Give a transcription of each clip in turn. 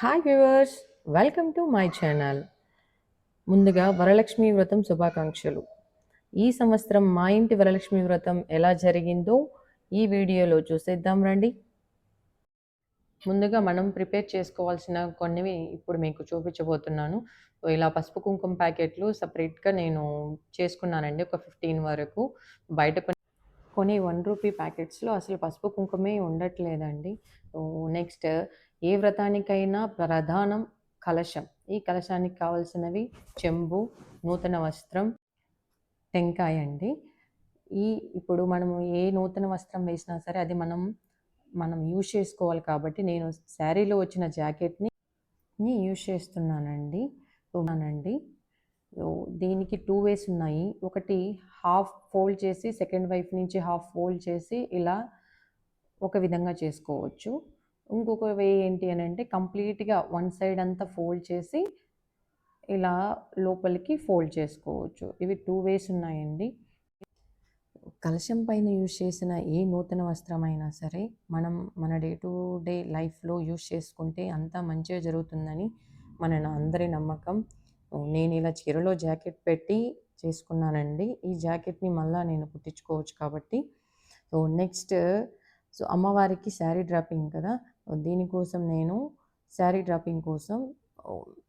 Hi viewers, welcome to my channel. ముందుగా వరలక్ష్మి వ్రతం శుభాకాంక్షలు. ఈ సంవత్సరం మా ఇంటి వరలక్ష్మి వ్రతం ఎలా జరిగిందో ఈ వీడియోలో చూసేద్దాం రండి. ముందుగా మనం ప్రిపేర్ చేసుకోవాల్సిన కొన్నివి ఇప్పుడు మీకు చూపించబోతున్నాను. ఇలా పసుపు కుంకుమ ప్యాకెట్లు సపరేట్గా నేను చేసుకున్నానండి, ఒక 15 వరకు. బయట కొన్ని 1 రూపీ ప్యాకెట్స్లో అసలు పసుపు కుంకుమే ఉండట్లేదండి. నెక్స్ట్, ఏ వ్రతానికైనా ప్రధానం కలశం. ఈ కలశానికి కావాల్సినవి చెంబు, నూతన వస్త్రం, టెంకాయ అండి. ఇప్పుడు మనము ఏ నూతన వస్త్రం వేసినా సరే అది మనం యూజ్ చేసుకోవాలి కాబట్టి నేను శారీలో వచ్చిన జాకెట్ని యూజ్ చేస్తున్నానండి. దీనికి 2 వేస్ ఉన్నాయి. ఒకటి హాఫ్ ఫోల్డ్ చేసి సెకండ్ వైపు నుంచి హాఫ్ ఫోల్డ్ చేసి ఇలా ఒక విధంగా చేసుకోవచ్చు. ఇంకొక వే ఏంటి అని అంటే కంప్లీట్గా వన్ సైడ్ అంతా ఫోల్డ్ చేసి ఇలా లోపలికి ఫోల్డ్ చేసుకోవచ్చు. ఇవి 2 వేస్ ఉన్నాయండి. కలశం పైన యూజ్ చేసిన ఏ నూతన వస్త్రమైనా సరే మన డే టు డే లైఫ్లో యూజ్ చేసుకుంటే అంతా మంచిగా జరుగుతుందని అందరి నమ్మకం. నేను ఇలా చీరలో జాకెట్ పెట్టి చేసుకున్నానండి. ఈ జాకెట్ని మళ్ళీ నేను కుట్టించుకోవచ్చు కాబట్టి. నెక్స్ట్, అమ్మవారికి శారీ డ్రాపింగ్ కదా, దీనికోసం నేను శారీ డ్రాపింగ్ కోసం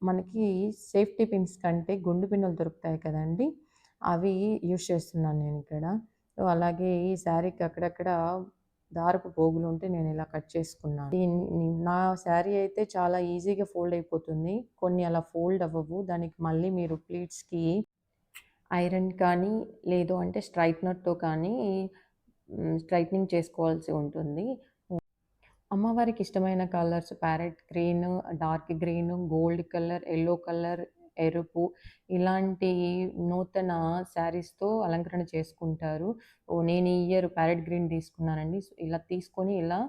మనకి సేఫ్టీ పిన్స్ కంటే గుండు పిన్నులు దొరుకుతాయి కదండి, అవి యూజ్ చేస్తున్నాను నేను ఇక్కడ. అలాగే ఈ శారీకి అక్కడక్కడ దారపు పోగులు ఉంటే నేను ఇలా కట్ చేసుకున్నాను. నా శారీ అయితే చాలా ఈజీగా ఫోల్డ్ అయిపోతుంది. కొన్ని అలా ఫోల్డ్ అవ్వవు. దానికి మళ్ళీ మీరు ప్లీట్స్కి ఐరన్ కానీ లేదు అంటే స్ట్రైట్నర్తో కానీ స్ట్రైట్నింగ్ చేసుకోవాల్సి ఉంటుంది. అమ్మవారికి ఇష్టమైన colours parrot green, dark green, gold colour, yellow colour, ఎరుపు, ఇలాంటి నూతన శారీస్తో అలంకరణ చేసుకుంటారు. నేను ఈ ఇయర్ ప్యారెట్ గ్రీన్ తీసుకున్నానండి. ఇలా తీసుకొని ఇలా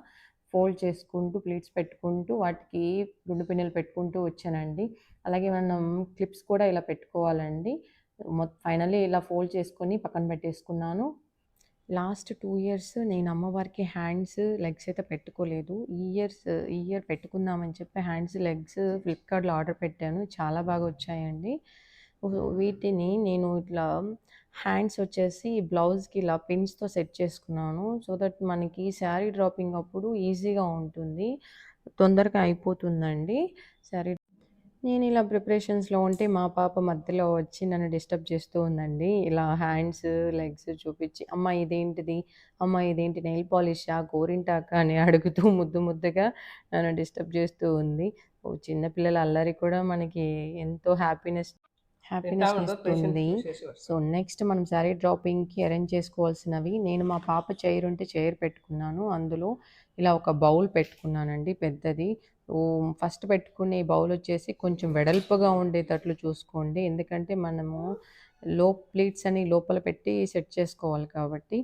ఫోల్డ్ చేసుకుంటూ ప్లీట్స్ పెట్టుకుంటూ వాటికి గుండు పిన్నులు పెట్టుకుంటూ వచ్చానండి. అలాగే మనం క్లిప్స్ కూడా ఇలా పెట్టుకోవాలండి. ఫైనల్లీ ఇలా ఫోల్డ్ చేసుకొని పక్కన పెట్టేసుకున్నాను. లాస్ట్ 2 ఇయర్స్ నేను అమ్మవారికి హ్యాండ్స్, లెగ్స్ అయితే పెట్టుకోలేదు. ఈ ఇయర్ పెట్టుకుందామని చెప్పి హ్యాండ్స్, లెగ్స్ ఫ్లిప్కార్ట్‌లో ఆర్డర్ పెట్టాను. చాలా బాగా వచ్చాయండి. వీటిని నేను ఇట్లా హ్యాండ్స్ వచ్చేసి బ్లౌజ్‌కి ఇలా పిన్స్‌తో సెట్ చేసుకున్నాను. సో దట్ మనకి శారీ డ్రాపింగ్ అప్పుడు ఈజీగా ఉంటుంది. తొందరగా అయిపోతుందండి శారీ. నేను ఇలా ప్రిపరేషన్స్‌లో ఉంటే మా పాప మధ్యలో వచ్చి నన్ను డిస్టర్బ్ చేస్తూ ఉందండి. ఇలా హ్యాండ్స్, లెగ్స్ చూపించి, "అమ్మ ఇదేంటిది? అమ్మ ఇదేంటి నెయిల్ పాలిషా? గోరింటాకా?" అని అడుగుతూ ముద్దుగా నన్ను డిస్టర్బ్ చేస్తూ ఉంది. చిన్న పిల్లల అల్లరి కూడా మనకి ఎంతో హ్యాపీనెస్‌నిస్తుంది. సో నెక్స్ట్ మనం శారీ డ్రాపింగ్‌కి అరేంజ్ చేసుకోవాల్సినవి, నేను మా పాప చైర్ ఉంటే చైర్ పెట్టుకున్నాను. అందులో ఇలా ఒక బౌల్ పెట్టుకున్నానండి పెద్దది. ఫస్ట్ పెట్టుకునే బౌల్ వచ్చేసి కొంచెం వెడల్పుగా ఉండేటట్లు చూసుకోండి. ఎందుకంటే మనము ప్లీట్స్ అని లోపల పెట్టి సెట్ చేసుకోవాలి కాబట్టి.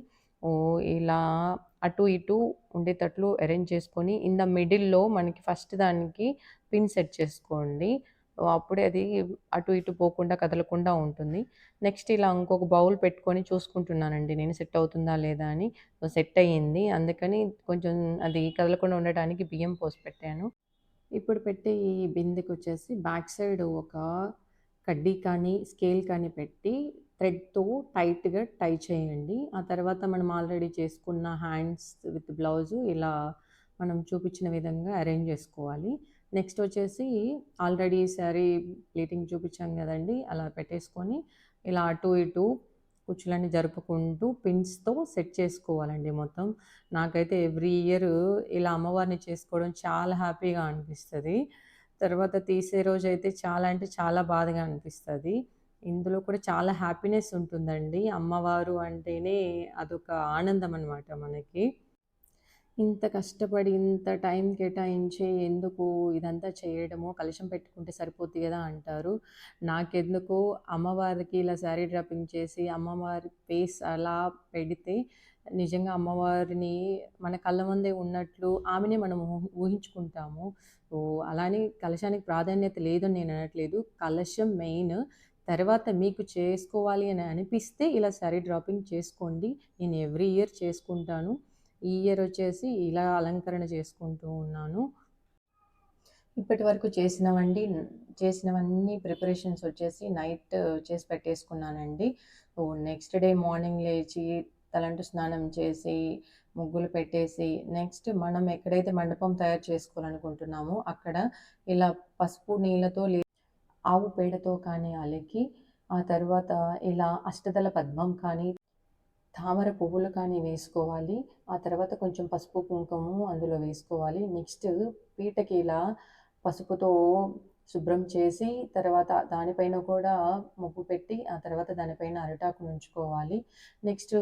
ఇలా అటు ఇటు ఉండేటట్లు అరేంజ్ చేసుకొని ఇన్ ద మిడిల్‌లో మనకి ఫస్ట్ దానికి పిన్ సెట్ చేసుకోండి. అప్పుడే అది అటు ఇటు పోకుండా కదలకుండా ఉంటుంది. నెక్స్ట్ ఇలా ఇంకొక బౌల్ పెట్టుకొని చూసుకుంటున్నానండి నేను సెట్ అవుతుందా లేదా అని. సెట్ అయ్యింది. అందుకని కొంచెం అది కదలకుండా ఉండటానికి బియ్యం పోసి పెట్టాను. ఇప్పుడు పెట్టే ఈ బిందెకొచ్చేసి బ్యాక్ సైడ్ ఒక కడ్డీ కానీ, స్కేల్ కానీ పెట్టి థ్రెడ్‌తో టైట్‌గా టై చేయండి. ఆ తర్వాత మనం ఆల్రెడీ చేసుకున్న హ్యాండ్స్ విత్ బ్లౌజు ఇలా మనం చూపించిన విధంగా అరేంజ్ చేసుకోవాలి. నెక్స్ట్ వచ్చేసి ఆల్రెడీ శారీ ప్లీటింగ్ చూపించాం కదండీ, అలా పెట్టేసుకొని ఇలా అటు ఇటు కుచ్చులన్నీ జరుపుకుంటూ పిన్స్‌తో సెట్ చేసుకోవాలండి మొత్తం. నాకైతే ఎవ్రీ ఇయర్ ఇలా అమ్మవారిని చేసుకోవడం చాలా హ్యాపీగా అనిపిస్తది. తర్వాత తీసే రోజైతే చాలా అంటే చాలా బాధగా అనిపిస్తది. ఇందులో కూడా చాలా హ్యాపీనెస్ ఉంటుందండి. అమ్మవారు అంటేనే అదొక ఆనందం అనమాట మనకి. ఇంత కష్టపడి, ఇంత టైం కేటాయించి ఎందుకు ఇదంతా చేయడము, కలశం పెట్టుకుంటే సరిపోద్ది గదా అంటారు. నాకెందుకో అమ్మవారికి ఇలా శారీ డ్రాపింగ్ చేసి, అమ్మవారి ఫేస్ అలా పెడితే నిజంగా అమ్మవారిని మన కళ్ళ ముందే ఉన్నట్లు ఆమెనే మనం ఊహించుకుంటాము. అలానే కలశానికి ప్రాధాన్యత లేదని నేను అనట్లేదు. కలశం మెయిన్. తర్వాత మీకు చేసుకోవాలి అని అనిపిస్తే ఇలా శారీ డ్రాపింగ్ చేసుకోండి. నేను ఎవ్రీ ఇయర్ చేసుకుంటాను. ఈ ఇయర్ వచ్చేసి ఇలా అలంకరణ చేసుకుంటూ ఉన్నాను. ఇప్పటి వరకు చేసినవన్నీ ప్రిపరేషన్స్ వచ్చేసి నైట్ చేసి పెట్టేసుకున్నానండి. సో, నెక్స్ట్ డే మార్నింగ్ లేచి తలంటు స్నానం చేసి, ముగ్గులు పెట్టేసి, నెక్స్ట్ మనం ఎక్కడైతే మండపం తయారు చేసుకోవాలనుకుంటున్నామో అక్కడ ఇలా పసుపు నీళ్ళతో ఆవు పేడతో కానీ అలికి, ఆ తర్వాత ఇలా అష్టదళ పద్మం కానీ, తామర పువ్వులు కానీ వేసుకోవాలి. ఆ తర్వాత కొంచెం పసుపు, కుంకుమ అందులో వేసుకోవాలి. నెక్స్ట్ పీటకి ఇలా పసుపుతో శుభ్రం చేసి, తర్వాత దానిపైన కూడా ముగ్గు పెట్టి, ఆ తర్వాత దానిపైన అరిటాకును ఉంచుకోవాలి. నెక్స్ట్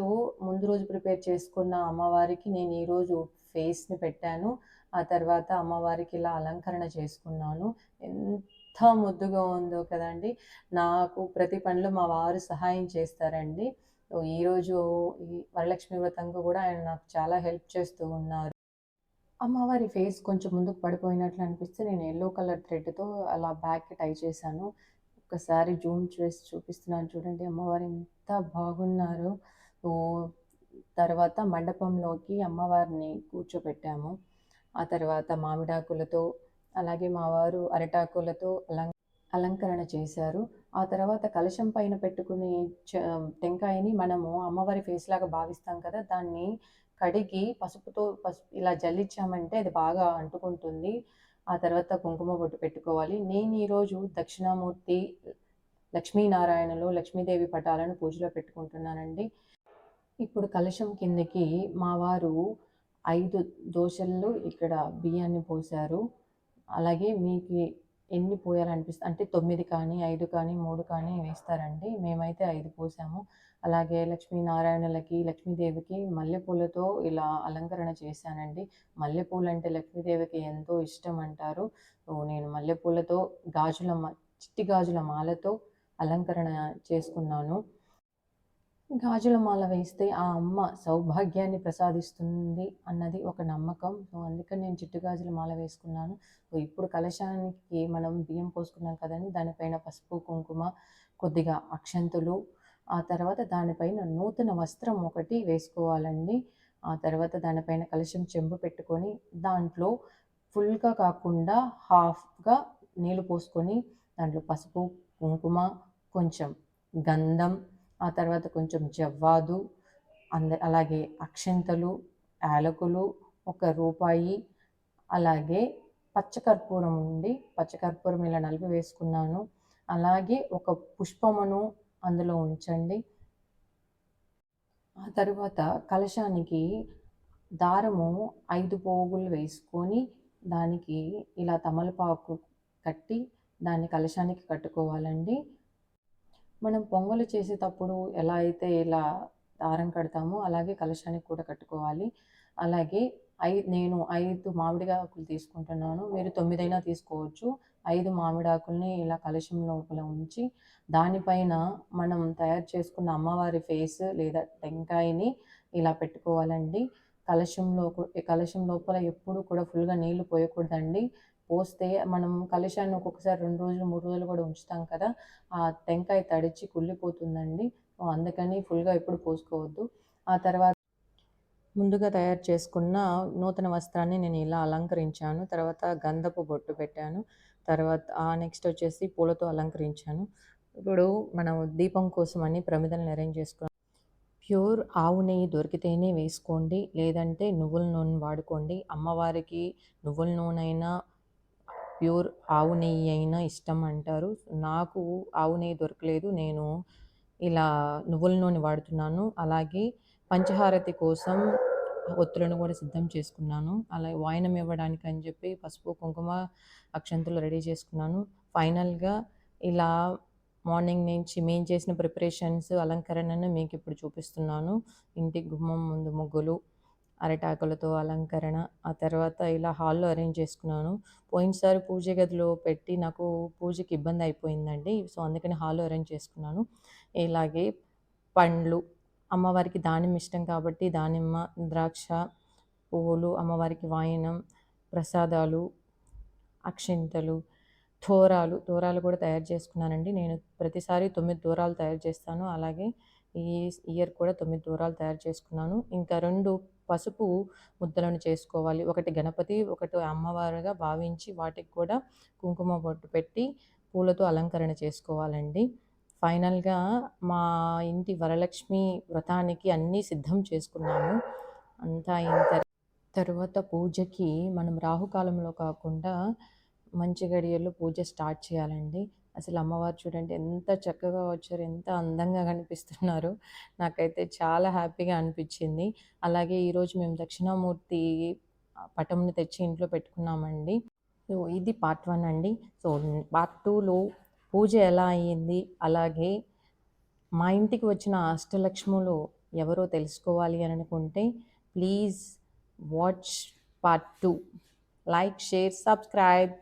ముందు రోజు ప్రిపేర్ చేసుకున్న అమ్మవారికి నేను ఈరోజు ఫేస్‌ని పెట్టాను. ఆ తర్వాత అమ్మవారికి ఇలా అలంకరణ చేసుకున్నాను. ఎంత ముద్దుగా ఉందో కదండీ! నాకు ప్రతి పనిలో మా వారు సహాయం చేస్తారండి. ఈరోజు ఈ వరలక్ష్మి వ్రతంకు కూడా ఆయన నాకు చాలా హెల్ప్ చేస్తూ ఉన్నారు. అమ్మవారి ఫేస్ కొంచెం ముందుకు పడిపోయినట్లు అనిపిస్తే నేను యెల్లో కలర్ థ్రెడ్‌తో అలా బ్యాక్‌కి టై చేశాను. ఒక్కసారి జూమ్ చేసి చూపిస్తున్నాను చూడండి అమ్మవారు ఎంత బాగున్నారో. ఓహ్! తర్వాత మండపంలోకి అమ్మవారిని కూర్చోపెట్టాము. ఆ తర్వాత మామిడాకులతో, అలాగే మా వారు అరిటాకులతో అలంకరణ చేశారు. ఆ తర్వాత కలశం పైన పెట్టుకునే టెంకాయని మనము అమ్మవారి ఫేస్‌లాగా భావిస్తాం కదా! దాన్ని కడిగి పసుపుతో ఇలా జల్లించామంటే అది బాగా అంటుకుంటుంది. ఆ తర్వాత కుంకుమ బొట్టు పెట్టుకోవాలి. నేను ఈరోజు దక్షిణామూర్తి, లక్ష్మీనారాయణలు, లక్ష్మీదేవి పటాలను పూజలో పెట్టుకుంటున్నానండి. ఇప్పుడు కలశం కిందకి మా వారు 5 దోసెలు ఇక్కడ బియ్యాన్ని పోశారు. అలాగే మీకు ఎన్ని పోయాలనిపిస్తే అంటే 9 కానీ, 5 కానీ, 3 కానీ వేస్తారండి. మేమైతే 5 పోసాము. అలాగే లక్ష్మీనారాయణలకి, లక్ష్మీదేవికి మల్లెపూలతో ఇలా అలంకరణ చేశానండి. మల్లెపూలంటే లక్ష్మీదేవికి ఎంతో ఇష్టం అంటారు. సో, నేను మల్లెపూలతో చిట్టి గాజుల మాలతో అలంకరణ చేసుకున్నాను. గాజుల మాల వేస్తే ఆ అమ్మ సౌభాగ్యాన్ని ప్రసాదిస్తుంది అన్నది ఒక నమ్మకం. సో, అందుకని నేను చిట్టు గాజుల మాల వేసుకున్నాను. సో, ఇప్పుడు కలశానికి మనం బియ్యం పోసుకున్నాం కదండీ! దానిపైన పసుపు, కుంకుమ, కొద్దిగా అక్షంతులు, ఆ తర్వాత దానిపైన నూతన వస్త్రం ఒకటి వేసుకోవాలండి. ఆ తర్వాత దానిపైన కలశం చెంబు పెట్టుకొని దాంట్లో ఫుల్‌గా కాకుండా హాఫ్‌గా నీళ్ళు పోసుకొని దాంట్లో పసుపు, కుంకుమ, కొంచెం గంధం, ఆ తర్వాత కొంచెం జవ్వాదు, అలాగే అక్షింతలు, యాలకులు, రూపాయి, అలాగే పచ్చకర్పూరం ఉంది. పచ్చకర్పూరం ఇలా నలిపి వేసుకున్నాను. అలాగే ఒక పుష్పమును అందులో ఉంచండి. ఆ తరువాత కలశానికి దారము 5 పోగులు వేసుకొని, దానికి ఇలా తమలపాకు కట్టి, దాన్ని కలశానికి కట్టుకోవాలండి. మనం పొంగలు చేసేటప్పుడు ఎలా అయితే ఇలా దారం కడతామో, అలాగే కలశానికి కూడా కట్టుకోవాలి. అలాగే నేను 5 మామిడికాయలు తీసుకుంటున్నాను. మీరు 9 అయినా తీసుకోవచ్చు. 5 మామిడాకుల్ని ఇలా కలశం లోపల ఉంచి, దానిపైన మనం తయారు చేసుకున్న అమ్మవారి ఫేస్ లేదా టెంకాయని ఇలా పెట్టుకోవాలండి. కలశం లోపల ఎప్పుడు కూడా ఫుల్‌గా నీళ్లు పోయకూడదండి. పోస్తే మనం కలశాన్ని ఒక్కొక్కసారి 2 రోజులు, 3 రోజులు కూడా ఉంచుతాం కదా! ఆ టెంకాయ తడిచి కుళ్ళిపోతుందండి. సో, అందుకని ఫుల్‌గా ఎప్పుడు పోసుకోవద్దు. ఆ తర్వాత ముందుగా తయారు చేసుకున్న నూతన వస్త్రాన్ని నేను ఇలా అలంకరించాను. తర్వాత గంధపు బొట్టు పెట్టాను. తర్వాత నెక్స్ట్ వచ్చేసి పూలతో అలంకరించాను. ఇప్పుడు మనం దీపం కోసమని ప్రమిదలను అరేంజ్ చేసుకున్నాం. ప్యూర్ ఆవు నెయ్యి దొరికితేనే వేసుకోండి. లేదంటే నువ్వుల నూనె వాడుకోండి. అమ్మవారికి నువ్వుల నూనె అయినా, ప్యూర్ ఆవు నెయ్యి అయినా ఇష్టం అంటారు. నాకు ఆవు నెయ్యి దొరకలేదు. నేను ఇలా నువ్వుల నూనె వాడుతున్నాను. అలాగే పంచహారతి కోసం ఒత్తులను కూడా సిద్ధం చేసుకున్నాను. అలాగే వాయనం ఇవ్వడానికి అని చెప్పి పసుపు, కుంకుమ, అక్షంతలు రెడీ చేసుకున్నాను. ఫైనల్‌గా ఇలా మార్నింగ్ నుంచి మేము చేసిన ప్రిపరేషన్స్, అలంకరణను మీకిప్పుడు చూపిస్తున్నాను. ఇంటి గుమ్మం ముందు ముగ్గులు, అరిటాకులతో అలంకరణ, ఆ తర్వాత ఇలా హాల్‌లో అరేంజ్ చేసుకున్నాను. పోయినసారి పూజ గదిలో పెట్టి నాకు పూజకి ఇబ్బంది అయిపోయిందండి. సో, అందుకని హాల్‌లో అరేంజ్ చేసుకున్నాను. ఇలాగే పండ్లు, అమ్మవారికి దానిమ్మ ఇష్టం కాబట్టి దానిమ్మ, ద్రాక్ష, పువ్వులు, అమ్మవారికి వాయనం, ప్రసాదాలు, అక్షింతలు, తోరాలు కూడా తయారు చేసుకున్నానండి. నేను ప్రతిసారి 9 తోరాలు తయారు చేస్తాను. అలాగే ఈ ఇయర్ కూడా 9 దూరాలు తయారు చేసుకున్నాను. ఇంకా 2 పసుపు ముద్దలను చేసుకోవాలి. ఒకటి గణపతి, ఒకటి అమ్మవారుగా భావించి వాటికి కూడా కుంకుమ బొట్టు పెట్టి పూలతో అలంకరణ చేసుకోవాలండి. ఫైనల్‌గా మా ఇంటి వరలక్ష్మి వ్రతానికి అన్నీ సిద్ధం చేసుకున్నాము. అంతా అయిన తరువాత పూజకి మనం రాహుకాలంలో కాకుండా మంచి గడియల్లో పూజ స్టార్ట్ చేయాలండి. అసలు అమ్మవారు చూడండి ఎంత చక్కగా వచ్చారో, ఎంత అందంగా కనిపిస్తున్నారో. నాకైతే చాలా హ్యాపీగా అనిపించింది. అలాగే ఈరోజు మేము దక్షిణామూర్తి పటంని తెచ్చి ఇంట్లో పెట్టుకున్నామండి. సో ఇది పార్ట్ 1 అండి. సో పార్ట్ 2లో పూజ ఎలా అయ్యింది, అలాగే మా ఇంటికి వచ్చిన అష్టలక్ష్ములు ఎవరో తెలుసుకోవాలి అని అనుకుంటే please watch part 2. Like, share, subscribe.